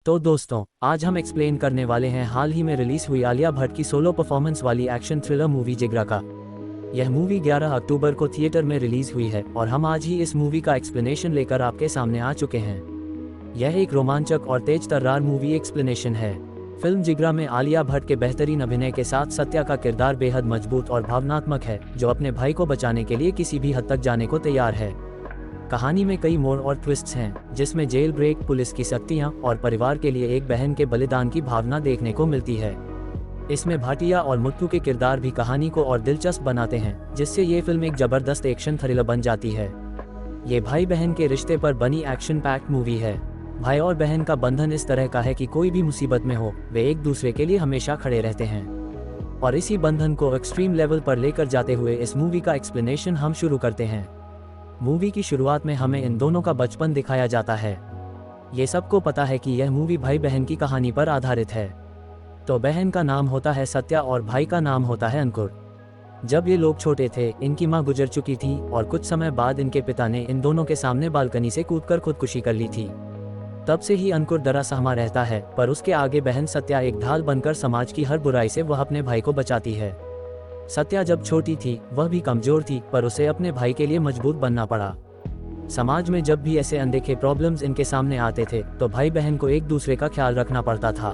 तो दोस्तों, आज हम एक्सप्लेन करने वाले हैं हाल ही में रिलीज हुई आलिया भट्ट की सोलो परफॉर्मेंस वाली एक्शन थ्रिलर मूवी जिगरा का। यह मूवी 11 अक्टूबर को थिएटर में रिलीज हुई है और हम आज ही इस मूवी का एक्सप्लेनेशन लेकर आपके सामने आ चुके हैं। यह एक रोमांचक और तेज तर्रार मूवी एक्सप्लेनेशन है। फिल्म जिगरा में आलिया भट्ट के बेहतरीन अभिनय के साथ सत्या का किरदार बेहद मजबूत और भावनात्मक है, जो अपने भाई को बचाने के लिए किसी भी हद तक जाने को तैयार है। कहानी में कई मोड़ और ट्विस्ट्स हैं, जिसमें जेल ब्रेक, पुलिस की सख्तियां और परिवार के लिए एक बहन के बलिदान की भावना देखने को मिलती है। इसमें भाटिया और मुत्तू के किरदार भी कहानी को और दिलचस्प बनाते हैं, जिससे ये फिल्म एक जबरदस्त एक्शन थ्रिलर बन जाती है। ये भाई बहन के रिश्ते पर बनी एक्शन पैक्ड मूवी है। भाई और बहन का बंधन इस तरह का है कि कोई भी मुसीबत में हो, वे एक दूसरे के लिए हमेशा खड़े रहते हैं। और इसी बंधन को एक्सट्रीम लेवल पर लेकर जाते हुए इस मूवी का एक्सप्लेनेशन हम शुरू करते हैं। मूवी की शुरुआत में हमें इन दोनों का बचपन दिखाया जाता है। ये सबको पता है कि यह मूवी भाई बहन की कहानी पर आधारित है। तो बहन का नाम होता है सत्या और भाई का नाम होता है अंकुर। जब ये लोग छोटे थे, इनकी मां गुजर चुकी थी और कुछ समय बाद इनके पिता ने इन दोनों के सामने बालकनी से कूदकर खुदकुशी कर ली थी। तब से ही अंकुर डरा सहमा रहता है, पर उसके आगे बहन सत्या एक ढाल बनकर समाज की हर बुराई से वह अपने भाई को बचाती है। सत्या जब छोटी थी, वह भी कमजोर थी, पर उसे अपने भाई के लिए मजबूत बनना पड़ा। समाज में जब भी ऐसे अनदेखे प्रॉब्लम्स इनके सामने आते थे, तो भाई बहन को एक दूसरे का ख्याल रखना पड़ता था।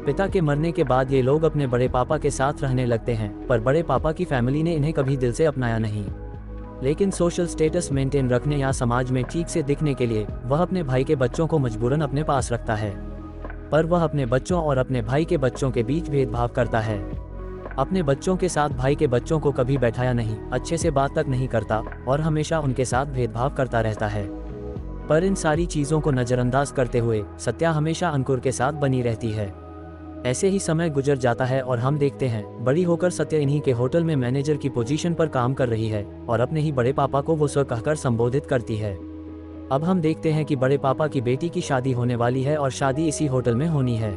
पिता के मरने के बाद ये लोग अपने बड़े पापा के साथ रहने लगते हैं, पर बड़े पापा की फैमिली ने इन्हें कभी दिल से अपनाया नहीं। लेकिन सोशल स्टेटस मेंटेन रखने या समाज में ठीक से दिखने के लिए वह अपने भाई के बच्चों को मजबूरन अपने पास रखता है। पर वह अपने बच्चों और अपने भाई के बच्चों के बीच भेदभाव करता है। अपने बच्चों के साथ भाई के बच्चों को कभी बैठाया नहीं, अच्छे से बात तक नहीं करता और हमेशा उनके साथ भेदभाव करता रहता है। पर इन सारी चीज़ों को नज़रअंदाज करते हुए सत्या हमेशा अंकुर के साथ बनी रहती है। ऐसे ही समय गुजर जाता है और हम देखते हैं बड़ी होकर सत्या इन्हीं के होटल में मैनेजर की पोजीशन पर काम कर रही है और अपने ही बड़े पापा को वो सर कहकर संबोधित करती है। अब हम देखते हैं कि बड़े पापा की बेटी की शादी होने वाली है और शादी इसी होटल में होनी है।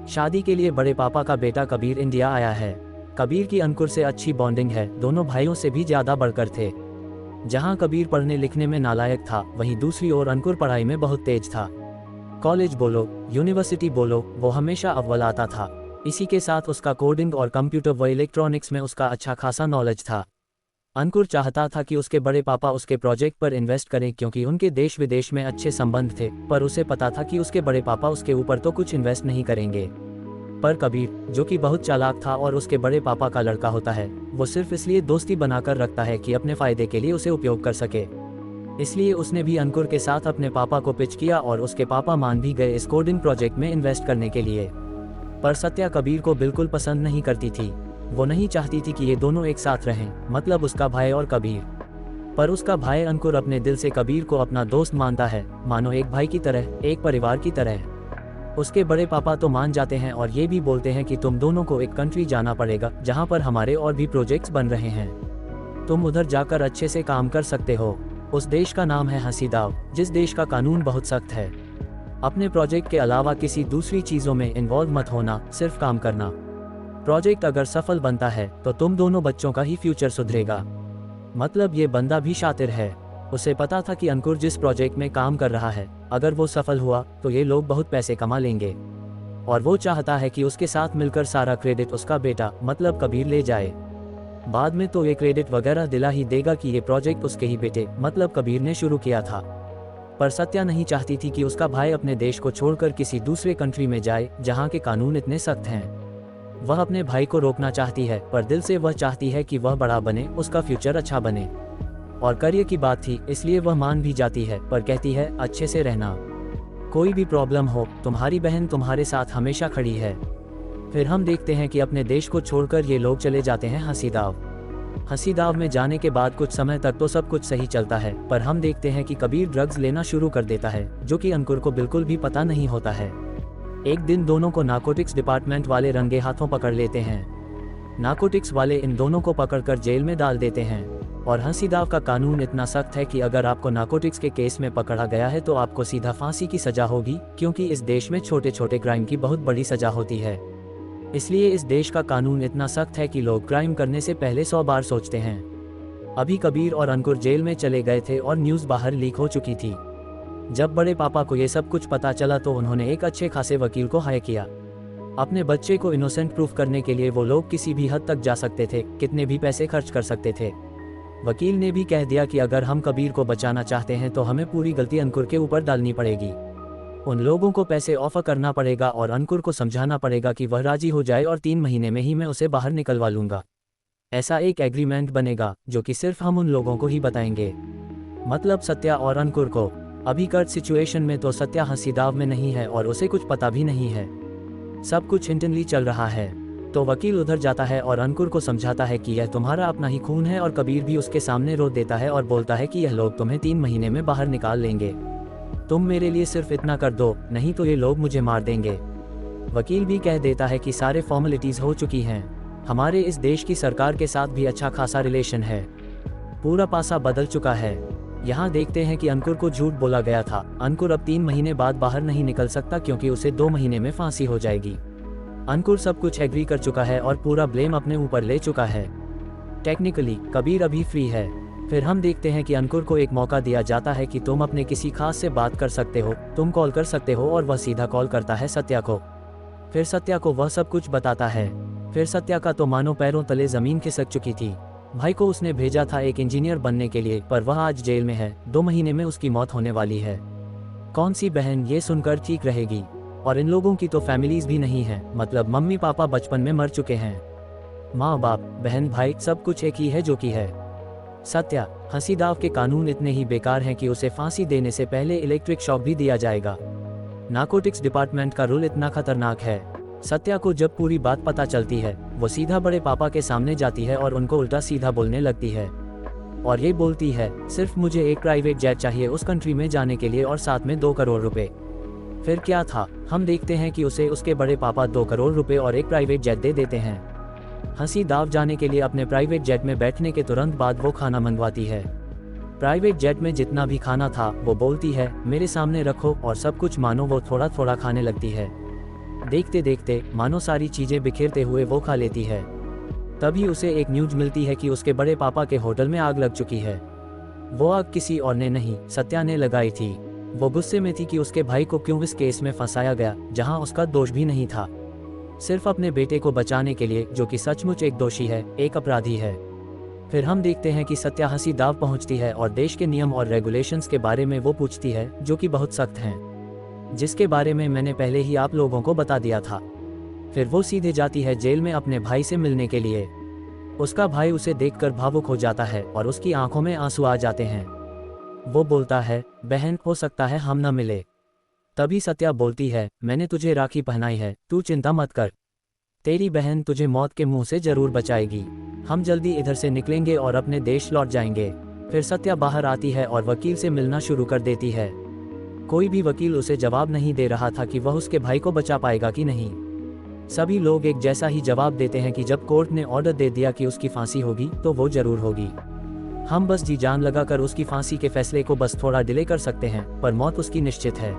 शादी के लिए बड़े पापा का बेटा कबीर इंडिया आया है। कबीर की अंकुर से अच्छी बॉन्डिंग है, दोनों भाइयों से भी ज्यादा बढ़कर थे। जहां कबीर पढ़ने लिखने में नालायक था, वहीं दूसरी ओर अंकुर पढ़ाई में बहुत तेज था। कॉलेज बोलो, यूनिवर्सिटी बोलो, वो हमेशा अव्वल आता था। इसी के साथ उसका कोडिंग और कंप्यूटर व इलेक्ट्रॉनिक्स में उसका अच्छा खासा नॉलेज था। अंकुर चाहता था कि उसके बड़े पापा उसके प्रोजेक्ट पर इन्वेस्ट करें, क्योंकि उनके देश विदेश में अच्छे संबंध थे, पर उसे पता था कि उसके बड़े पापा उसके ऊपर तो कुछ इन्वेस्ट नहीं करेंगे। पर कबीर, जो कि बहुत चालाक था और उसके बड़े पापा का लड़का होता है, वो सिर्फ इसलिए दोस्ती बनाकर रखता है कि अपने फायदे के लिए उसे उपयोग कर सके। इसलिए उसने भी अंकुर के साथ अपने पापा को पिच किया और उसके पापा मान भी गए इस कोडिंग प्रोजेक्ट में इन्वेस्ट करने के लिए। पर सत्या कबीर को बिल्कुल पसंद नहीं करती थी। वो नहीं चाहती थी कि ये दोनों एक साथ रहें, मतलब उसका भाई और कबीर। पर उसका भाई अंकुर अपने दिल से कबीर को अपना दोस्त मानता है, मानो एक भाई की तरह, एक परिवार की तरह। उसके बड़े पापा तो मान जाते हैं और ये भी बोलते हैं कि तुम दोनों को एक कंट्री जाना पड़ेगा जहां पर हमारे और भी प्रोजेक्ट्स बन रहे हैं। तुम उधर जाकर अच्छे से काम कर सकते हो। उस देश का नाम है हसीदाव, जिस देश का कानून बहुत सख्त है। अपने प्रोजेक्ट के अलावा किसी दूसरी चीज़ों में इन्वॉल्व मत होना, सिर्फ काम करना। प्रोजेक्ट अगर सफल बनता है तो तुम दोनों बच्चों का ही फ्यूचर सुधरेगा। मतलब ये बंदा भी शातिर है। उसे पता था कि अंकुर जिस प्रोजेक्ट में काम कर रहा है, अगर वो सफल हुआ तो ये लोग बहुत पैसे कमा लेंगे। और वो चाहता है कि उसके साथ मिलकर सारा क्रेडिट उसका बेटा मतलब कबीर ले जाए। बाद में तो ये क्रेडिट वगैरह दिला ही देगा कि ये प्रोजेक्ट उसके ही बेटे मतलब कबीर ने शुरू किया था। पर सत्या नहीं चाहती थी कि उसका भाई अपने देश को छोड़कर किसी दूसरे कंट्री में जाए जहाँ के कानून इतने सख्त हैं। वह अपने भाई को रोकना चाहती है, पर दिल से वह चाहती है कि वह बड़ा बने, उसका फ्यूचर अच्छा बने। और करियर की बात थी, इसलिए वह मान भी जाती है, पर कहती है अच्छे से रहना। कोई भी प्रॉब्लम हो, तुम्हारी बहन तुम्हारे साथ हमेशा खड़ी है। फिर हम देखते हैं कि अपने देश को छोड़कर ये लोग चले जाते हैं हसीदाव। हसीदाव में जाने के बाद कुछ समय तक तो सब कुछ सही चलता है, पर हम देखते हैं कि कबीर ड्रग्स लेना शुरू कर देता है, जो कि अंकुर को बिल्कुल भी पता नहीं होता है। एक दिन दोनों को नार्कोटिक्स डिपार्टमेंट वाले रंगे हाथों पकड़ लेते हैं। नार्कोटिक्स वाले इन दोनों को पकड़कर जेल में डाल देते हैं। और हसीदाव का कानून इतना सख्त है कि अगर आपको नार्कोटिक्स के केस में पकड़ा गया है तो आपको सीधा फांसी की सजा होगी, क्योंकि इस देश में छोटे छोटे क्राइम की बहुत बड़ी सजा होती है। इसलिए इस देश का कानून इतना सख्त है कि लोग क्राइम करने से पहले 100 बार सोचते हैं। अभी कबीर और अंकुर जेल में चले गए थे और न्यूज़ बाहर लीक हो चुकी थी। जब बड़े पापा को ये सब कुछ पता चला तो उन्होंने एक अच्छे खासे वकील को हायर किया। अपने बच्चे को इनोसेंट प्रूफ करने के लिए वो लोग किसी भी हद तक जा सकते थे, कितने भी पैसे खर्च कर सकते थे। वकील ने भी कह दिया कि अगर हम कबीर को बचाना चाहते हैं तो हमें पूरी गलती अंकुर के ऊपर डालनी पड़ेगी। उन लोगों को पैसे ऑफर करना पड़ेगा और अंकुर को समझाना पड़ेगा कि वह राजी हो जाए और 3 महीने में ही मैं उसे बाहर निकलवा लूंगा। ऐसा एक एग्रीमेंट बनेगा जो कि सिर्फ हम उन लोगों को ही बताएंगे, मतलब सत्या और अंकुर को। अभी कर्ट सिचुएशन में तो सत्या हंसी दाव में नहीं है और उसे कुछ पता भी नहीं है, सब कुछ इंटेंटली चल रहा है। तो वकील उधर जाता है और अंकुर को समझाता है कि यह तुम्हारा अपना ही खून है, और कबीर भी उसके सामने रो देता है और बोलता है कि यह लोग तुम्हें 3 महीने में बाहर निकाल लेंगे, तुम मेरे लिए सिर्फ इतना कर दो, नहीं तो ये लोग मुझे मार देंगे। वकील भी कह देता है कि सारे फॉर्मेलिटीज हो चुकी हैं, हमारे इस देश की सरकार के साथ भी अच्छा खासा रिलेशन है, पूरा पासा बदल चुका है। यहाँ देखते हैं कि अंकुर को झूठ बोला गया था। अंकुर अब 3 महीने बाद बाहर नहीं निकल सकता क्योंकि उसे 2 महीने में फांसी हो जाएगी। अंकुर सब कुछ एग्री कर चुका है और पूरा ब्लेम अपने ऊपर ले चुका है। टेक्निकली कबीर अभी फ्री है। फिर हम देखते हैं कि अंकुर को एक मौका दिया जाता है कि तुम अपने किसी खास से बात कर सकते हो, तुम कॉल कर सकते हो, और वह सीधा कॉल करता है सत्या को। फिर सत्या को वह सब कुछ बताता है। फिर सत्या का तो मानो पैरों तले जमीन खिसक चुकी थी। भाई को उसने भेजा था एक इंजीनियर बनने के लिए, पर वह आज जेल में है, 2 महीने में उसकी मौत होने वाली है। कौन सी बहन ये सुनकर ठीक रहेगी? और इन लोगों की तो फैमिलीज भी नहीं है, मतलब मम्मी पापा बचपन में मर चुके हैं, माँ बाप बहन भाई सब कुछ एक ही है जो कि है सत्या। हंसी दाव के कानून इतने ही बेकार हैं कि उसे फांसी देने से पहले इलेक्ट्रिक शॉक भी दिया जाएगा। नार्कोटिक्स डिपार्टमेंट का रूल इतना खतरनाक है। सत्या को जब पूरी बात पता चलती है, वो सीधा बड़े पापा के सामने जाती है और उनको उल्टा सीधा बोलने लगती है, और ये बोलती है सिर्फ मुझे एक प्राइवेट जेट चाहिए उस कंट्री में जाने के लिए, और साथ में 2 करोड़ रुपए। फिर क्या था, हम देखते हैं कि उसे उसके बड़े पापा 2 करोड़ रुपए और एक प्राइवेट जेट दे देते हैं। हंसी दाव जाने के लिए अपने प्राइवेट जेट में बैठने के तुरंत बाद वो खाना मंगवाती है। प्राइवेट जेट में जितना भी खाना था वो बोलती है मेरे सामने रखो, और सब कुछ मानो वो थोड़ा थोड़ा खाने लगती है। देखते देखते मानो सारी चीजें बिखेरते हुए वो खा लेती है। तभी उसे एक न्यूज मिलती है कि उसके बड़े पापा के होटल में आग लग चुकी है। वो आग किसी और ने नहीं, सत्या ने लगाई थी। वो गुस्से में थी कि उसके भाई को क्यों इस केस में फंसाया गया जहां उसका दोष भी नहीं था, सिर्फ अपने बेटे को बचाने के लिए, जो कि सचमुच एक दोषी है, एक अपराधी है। फिर हम देखते हैं कि सत्या हंसी दाव पहुंचती है और देश के नियम और रेगुलेशंस के बारे में वो पूछती है, जो कि बहुत सख्त हैं, जिसके बारे में मैंने पहले ही आप लोगों को बता दिया था। फिर वो सीधे जाती है जेल में अपने भाई से मिलने के लिए। उसका भाई उसे देखकर भावुक हो जाता है और उसकी आंखों में आंसू आ जाते हैं। वो बोलता है बहन हो सकता है हम न मिले। तभी सत्या बोलती है मैंने तुझे राखी पहनाई है, तू चिंता मत कर, तेरी बहन तुझे मौत के मुंह से जरूर बचाएगी। हम जल्दी इधर से निकलेंगे और अपने देश लौट जाएंगे। फिर सत्या बाहर आती है और वकील से मिलना शुरू कर देती है। कोई भी वकील उसे जवाब नहीं दे रहा था कि वह उसके भाई को बचा पाएगा कि नहीं। सभी लोग एक जैसा ही जवाब देते हैं कि जब कोर्ट ने ऑर्डर दे दिया कि उसकी फांसी होगी तो वो जरूर होगी। हम बस जी जान लगाकर उसकी फांसी के फैसले को बस थोड़ा डिले कर सकते हैं, पर मौत उसकी निश्चित है।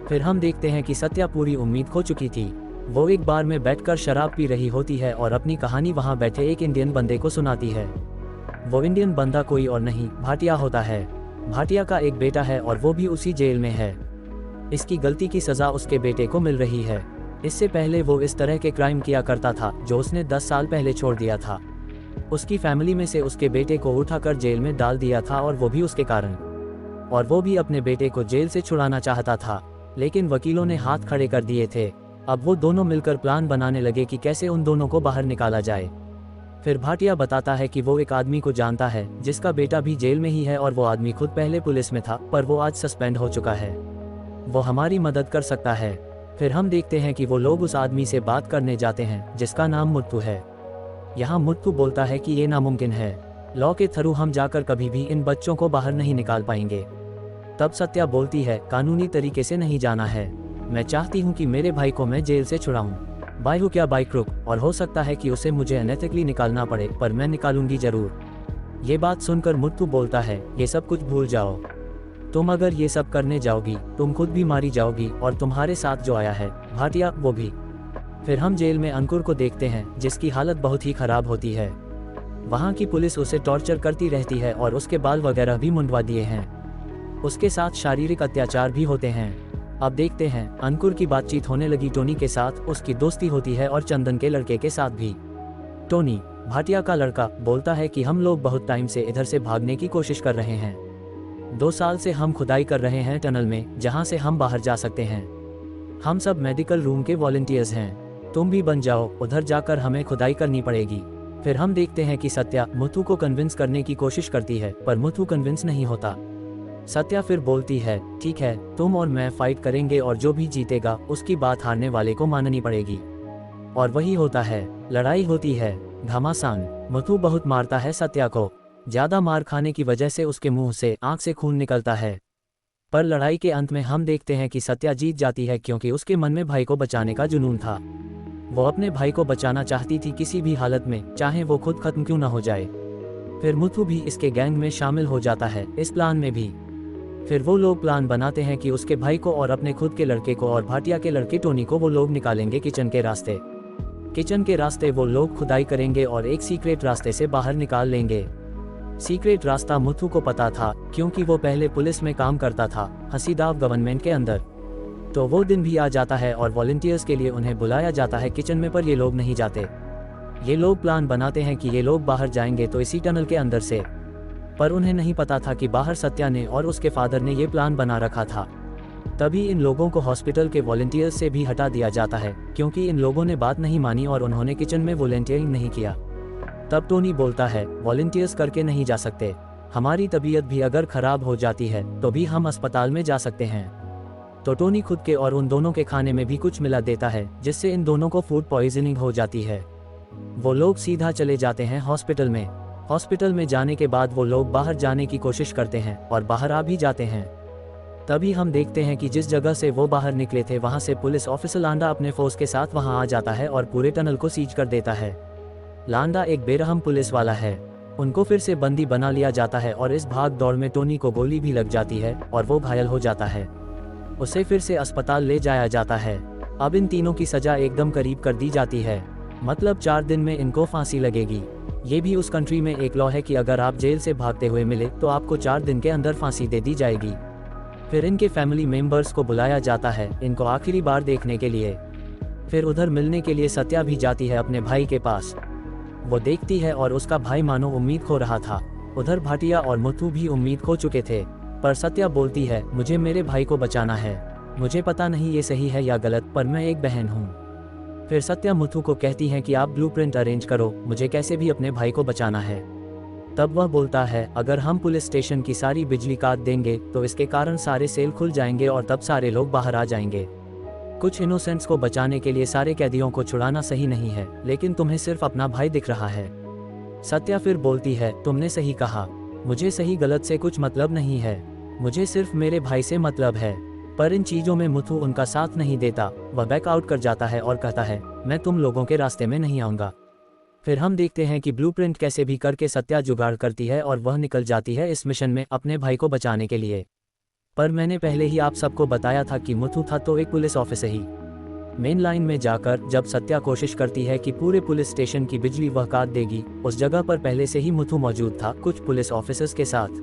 फिर हम देखते हैं कि सत्या पूरी उम्मीद खो चुकी थी। वो एक बार में बैठकर शराब पी रही होती है और अपनी कहानी वहां बैठे एक इंडियन बंदे को सुनाती है। वो इंडियन बंदा कोई और नहीं भाटिया होता है। भाटिया का एक बेटा है और वो भी उसी जेल में है। इसकी गलती की सजा उसके बेटे को मिल रही है। इससे पहले वो इस तरह के क्राइम किया करता था जो उसने 10 साल पहले छोड़ दिया था। उसकी फैमिली में से उसके बेटे को उठाकर जेल में डाल दिया था, और वो भी उसके कारण। और वो भी अपने बेटे को जेल से छुड़ाना चाहता था, लेकिन वकीलों ने हाथ खड़े कर दिए थे। अब वो दोनों मिलकर प्लान बनाने लगे कि कैसे उन दोनों को बाहर निकाला जाए। फिर भाटिया बताता है कि वो एक आदमी को जानता है जिसका बेटा भी जेल में ही है, और वो आदमी खुद पहले पुलिस में था पर वो आज सस्पेंड हो चुका है। वो हमारी मदद कर सकता है। फिर हम देखते हैं कि वो लोग उस आदमी से बात करने जाते हैं जिसका नाम मुत्तू है। यहाँ मुत्तू बोलता है कि ये नामुमकिन है, लॉ के थ्रू हम जाकर कभी भी इन बच्चों को बाहर नहीं निकाल पाएंगे। तब सत्या बोलती है कानूनी तरीके से नहीं जाना है, मैं चाहती हूँ कि मेरे भाई को मैं जेल से छुड़ाऊं, बाई हो क्या बाई क्रुक, और हो सकता है कि उसे मुझे अनएथिकली निकालना पड़े, पर मैं निकालूंगी जरूर। ये बात सुनकर मुत्तू बोलता है ये सब कुछ भूल जाओ, तुम अगर ये सब करने जाओगी तुम खुद भी मारी जाओगी, और तुम्हारे साथ जो आया है भाटिया वो भी। फिर हम जेल में अंकुर को देखते हैं जिसकी हालत बहुत ही खराब होती है। वहाँ की पुलिस उसे टॉर्चर करती रहती है और उसके बाल वगैरह भी मुंडवा दिए हैं। उसके साथ शारीरिक अत्याचार भी होते हैं। अब देखते हैं, अंकुर की बातचीत होने लगी टोनी के साथ, उसकी दोस्ती होती है और चंदन के लड़के के साथ भी। टोनी, भाटिया का लड़का, बोलता है कि हम लोग बहुत टाइम से इधर से भागने की कोशिश कर रहे हैं। 2 साल से हम खुदाई कर रहे हैं टनल में, जहां से हम बाहर जा सकते हैं। हम सब मेडिकल रूम के वॉलंटियर्स हैं, तुम भी बन जाओ, उधर जाकर हमें खुदाई करनी पड़ेगी। फिर हम देखते हैं कि सत्या मुथु को कन्विंस करने की कोशिश करती है, पर मुथु कन्विंस नहीं होता। सत्या फिर बोलती है, ठीक है, तुम और मैं फाइट करेंगे और जो भी जीतेगा उसकी बात हारने वाले को माननी पड़ेगी। और वही होता है, लड़ाई होती है, घमासान। मुथु बहुत मारता है सत्या को, ज्यादा मार खाने की वजह से उसके मुंह से आंख से खून निकलता है। पर लड़ाई के अंत में हम देखते हैं कि सत्या जीत जाती है, क्योंकि उसके मन में भाई को बचाने का जुनून था। वो अपने भाई को बचाना चाहती थी किसी भी हालत में, चाहे वो खुद खत्म क्यों न हो जाए। फिर मुथु भी इसके गैंग में शामिल हो जाता है, इस प्लान में भी। फिर वो लोग प्लान बनाते हैं कि उसके भाई को और अपने खुद के लड़के को और भाटिया के लड़के टोनी को वो लोग निकालेंगे किचन के रास्ते। किचन के रास्ते वो लोग खुदाई करेंगे और एक सीक्रेट रास्ते से बाहर निकाल लेंगे। सीक्रेट रास्ता मुथु को पता था, क्योंकि वो पहले पुलिस में काम करता था, हसीदाव गवर्नमेंट के अंदर। तो वो दिन भी आ जाता है और वॉलंटियर्स के लिए उन्हें बुलाया जाता है किचन में, पर ये लोग नहीं जाते। ये लोग प्लान बनाते हैं कि ये लोग बाहर जाएंगे तो इसी टनल के अंदर से, पर उन्हें नहीं पता था कि बाहर सत्या ने और उसके फादर ने ये प्लान बना रखा था। तभी इन लोगों को हॉस्पिटल के वॉलंटियर्स से भी हटा दिया जाता है, क्योंकि इन लोगों ने बात नहीं मानी और उन्होंने किचन में वॉलंटियरिंग नहीं किया। तब टोनी बोलता है, वॉलंटियर्स करके नहीं जा सकते, हमारी तबीयत भी अगर खराब हो जाती है तो भी हम अस्पताल में जा सकते हैं। तो टोनी खुद के और उन दोनों के खाने में भी कुछ मिला देता है, जिससे इन दोनों को फूड पॉइजनिंग हो जाती है। वो लोग सीधा चले जाते हैं हॉस्पिटल में। हॉस्पिटल में जाने के बाद वो लोग बाहर जाने की कोशिश करते हैं और बाहर आ भी जाते हैं। तभी हम देखते हैं कि जिस जगह से वो बाहर निकले थे वहां से पुलिस ऑफिसर लांडा अपने फोर्स के साथ वहां आ जाता है और पूरे टनल को सीज कर देता है। लांडा एक बेरहम पुलिस वाला है, उनको फिर से बंदी बना लिया जाता है और इस भाग दौड़ में टोनी को गोली भी लग जाती है और वो घायल हो जाता है। उसे फिर से अस्पताल ले जाया जाता है। अब इन तीनों की सजा एकदम करीब कर दी जाती है, मतलब 4 दिन में इनको फांसी लगेगी। ये भी उस कंट्री में एक लॉ है कि अगर आप जेल से भागते हुए मिले तो आपको 4 दिन के अंदर फांसी दे दी जाएगी। फिर इनके फैमिली मेंबर्स को बुलाया जाता है इनको आखिरी बार देखने के लिए। फिर उधर मिलने के लिए सत्या भी जाती है अपने भाई के पास। वो देखती है और उसका भाई मानो उम्मीद खो रहा था। उधर भाटिया और मुथु भी उम्मीद खो चुके थे, पर सत्या बोलती है, मुझे मेरे भाई को बचाना है, मुझे पता नहीं ये सही है या गलत, पर मैं एक बहन हूँ। फिर सत्या मुथु को कहती है कि आप ब्लूप्रिंट अरेंज करो, मुझे कैसे भी अपने भाई को बचाना है। तब वह बोलता है, अगर हम पुलिस स्टेशन की सारी बिजली काट देंगे तो इसके कारण सारे सेल खुल जाएंगे और तब सारे लोग बाहर आ जाएंगे। कुछ इनोसेंट्स को बचाने के लिए सारे कैदियों को छुड़ाना सही नहीं है, लेकिन तुम्हें सिर्फ अपना भाई दिख रहा है। सत्या फिर बोलती है, तुमने सही कहा, मुझे सही गलत से कुछ मतलब नहीं है, मुझे सिर्फ मेरे भाई से मतलब है। पर इन चीजों में मुथु उनका साथ नहीं देता, वह बैकआउट कर जाता है और कहता है, मैं तुम लोगों के रास्ते में नहीं आऊंगा। फिर हम देखते हैं कि ब्लूप्रिंट कैसे भी करके सत्या जुगाड़ करती है और वह निकल जाती है इस मिशन में अपने भाई को बचाने के लिए। पर मैंने पहले ही आप सबको बताया था कि मुथु था तो एक पुलिस ऑफिसर ही। मेन लाइन में जाकर जब सत्या कोशिश करती है कि पूरे पुलिस स्टेशन की बिजली वह काट देगी, उस जगह पर पहले से ही मुथु मौजूद था कुछ पुलिस ऑफिसर्स के साथ।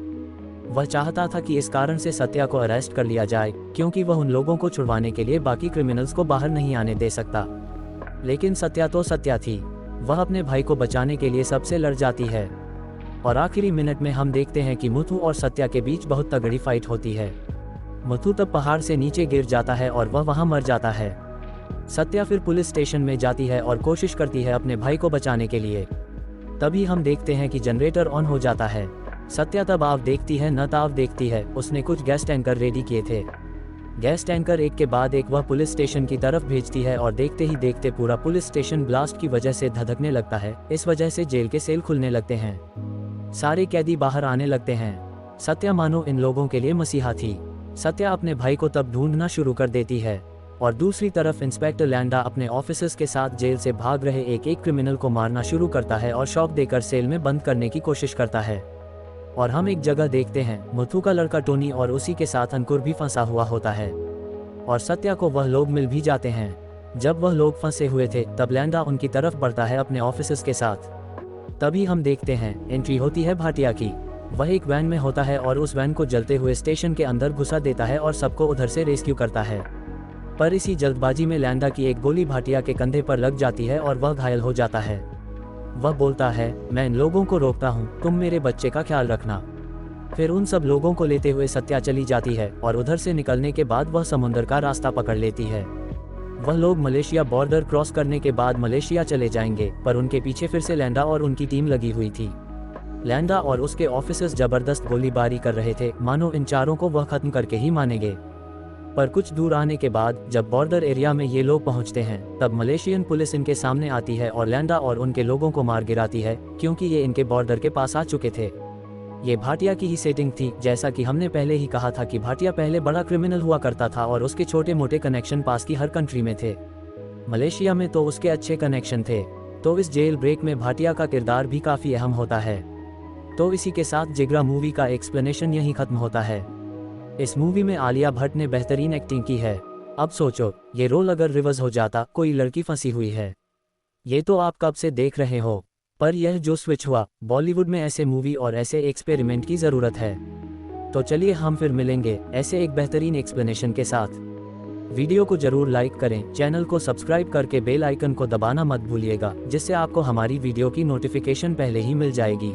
वह चाहता था कि इस कारण से सत्या को अरेस्ट कर लिया जाए, क्योंकि वह उन लोगों को छुड़वाने के लिए बाकी क्रिमिनल्स को बाहर नहीं आने दे सकता। लेकिन सत्या तो सत्या थी, वह अपने भाई को बचाने के लिए सबसे लड़ जाती है। और आखिरी मिनट में हम देखते हैं कि मुथु और सत्या के बीच बहुत तगड़ी फाइट होती है। मुथु तब पहाड़ से नीचे गिर जाता है और वह वहां मर जाता है। सत्या फिर पुलिस स्टेशन में जाती है और कोशिश करती है अपने भाई को बचाने के लिए। तभी हम देखते हैं कि जनरेटर ऑन हो जाता है। सत्या तब आग देखती है, न ताव देखती है, उसने कुछ गैस टैंकर रेडी किए थे। गैस टैंकर एक के बाद एक वह पुलिस स्टेशन की तरफ भेजती है और देखते ही देखते पूरा पुलिस स्टेशन ब्लास्ट की वजह से धधकने लगता है। इस वजह से जेल के सेल खुलने लगते हैं, सारे कैदी बाहर आने लगते हैं। सत्या मानो इन लोगों के लिए मसीहा थी। सत्या अपने भाई को तब ढूंढना शुरू कर देती है और दूसरी तरफ इंस्पेक्टर लैंडा अपने ऑफिसर्स के साथ जेल से भाग रहे एक एक क्रिमिनल को मारना शुरू करता है और शॉक देकर सेल में बंद करने की कोशिश करता है। और हम एक जगह देखते हैं मुथु का लड़का टोनी और उसी के साथ अंकुर भी फंसा हुआ होता है और सत्या को वह लोग मिल भी जाते हैं। जब वह लोग फंसे हुए थे तब लैंडा उनकी तरफ बढ़ता है अपने ऑफिसर्स के साथ। तभी हम देखते हैं एंट्री होती है भाटिया की। वह एक वैन में होता है और उस वैन को जलते हुए स्टेशन के अंदर घुसा देता है और सबको उधर से रेस्क्यू करता है। पर इसी जल्दबाजी में लैंडा की एक गोली भाटिया के कंधे पर लग जाती है और वह घायल हो जाता है। वह बोलता है, मैं इन लोगों को रोकता हूँ, तुम मेरे बच्चे का ख्याल रखना। फिर उन सब लोगों को लेते हुए सत्या चली जाती है और उधर से निकलने के बाद वह समुद्र का रास्ता पकड़ लेती है। वह लोग मलेशिया बॉर्डर क्रॉस करने के बाद मलेशिया चले जाएंगे, पर उनके पीछे फिर से लैंडा और उनकी टीम लगी हुई थी। लैंडा और उसके ऑफिसर्स जबरदस्त गोलीबारी कर रहे थे, मानो इन चारों को वह खत्म करके ही मानेंगे। पर कुछ दूर आने के बाद जब बॉर्डर एरिया में ये लोग पहुंचते हैं, तब मलेशियन पुलिस इनके सामने आती है और लैंडा और उनके लोगों को मार गिराती है, क्योंकि ये इनके बॉर्डर के पास आ चुके थे। ये भाटिया की ही सेटिंग थी। जैसा कि हमने पहले ही कहा था कि भाटिया पहले बड़ा क्रिमिनल हुआ करता था और उसके छोटे मोटे कनेक्शन पास की हर कंट्री में थे। मलेशिया में तो उसके अच्छे कनेक्शन थे। तो इस जेल ब्रेक में भाटिया का किरदार भी काफ़ी अहम होता है। तो इसी के साथ जिगरा मूवी का एक्सप्लेनेशन यहीं खत्म होता है। इस मूवी में आलिया भट्ट ने बेहतरीन एक्टिंग की है। अब सोचो, ये रोल अगर रिवर्स हो जाता, कोई लड़की फंसी हुई है, ये तो आप कब से देख रहे हो, पर यह जो स्विच हुआ, बॉलीवुड में ऐसे मूवी और ऐसे एक्सपेरिमेंट की ज़रूरत है। तो चलिए हम फिर मिलेंगे ऐसे एक बेहतरीन एक्सप्लेनेशन के साथ। वीडियो को जरूर लाइक करें, चैनल को सब्सक्राइब करके बेल आइकन को दबाना मत भूलिएगा, जिससे आपको हमारी वीडियो की नोटिफिकेशन पहले ही मिल जाएगी।